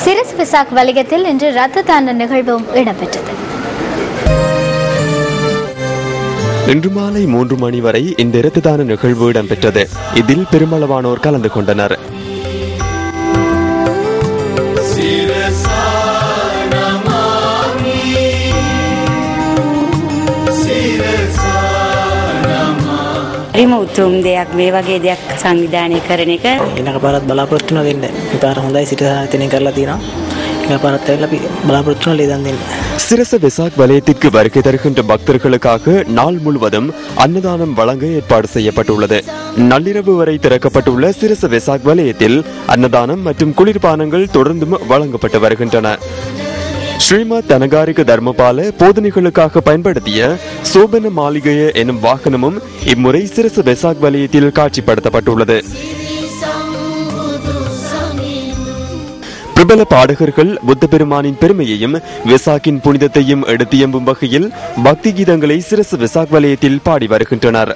சிரஸ் விசாக் வலயத்தில் இன்று இரத்த தான நிகழ்வும் இடம்பெற்றது. இன்று மாலை 3 மணி வரை இந்த இரத்த தான நிகழ்வு இடம்பெற்றது. இதில் பெருமளவானோர் கலந்து கொண்டனர். හරිම උතුම් දෙයක් මේ වගේ දෙයක් සංවිධානය කරන එක. ඊළඟ පාරත් බලාපොරොත්තු වෙන දෙන්න. මේ පාර හොඳයි සිටසායතනෙ කරලා තියෙනවා. ඊළඟ පාරත් ඇවිල්ලා අපි බලාපොරොත්තු වෙන ලේදන් දෙන්න. சிரச விசாக் வலயத்திற்கு வருகை தருகின்ற பக்தர்களுக்காக நாள் முழுவதும் அன்னதானம் வழங்க ஏற்பாடு செய்யப்பட்டுள்ளது. நள்ளிரவு வரை திறக்கப்பட்டுள்ள சிரச விசாக் வலயத்தில் அன்னதானம் மற்றும் குளிர்பானங்கள் தொடர்ந்தும் வழங்கப்பட்டு வருகின்றன. ஸ்ரீமத் தனகாரிக தர்மபால போதனைகளுக்காக பயன்படுத்திய சோபன மாளிகைய எனும் வாகனமும் இம்முறை சிரச வெசாக் வலயத்தில் காட்சிப்படுத்தப்பட்டுள்ளது. பிரபல பாடகர்கள் புத்த பெருமானின் பெருமையையும் வெசாக்கின் புனிதத்தையும் எடுத்தியம்பும் வகையில் பக்தி கீதங்களை சிரச வெசாக் வலயத்தில் பாடி வருகின்றனர்.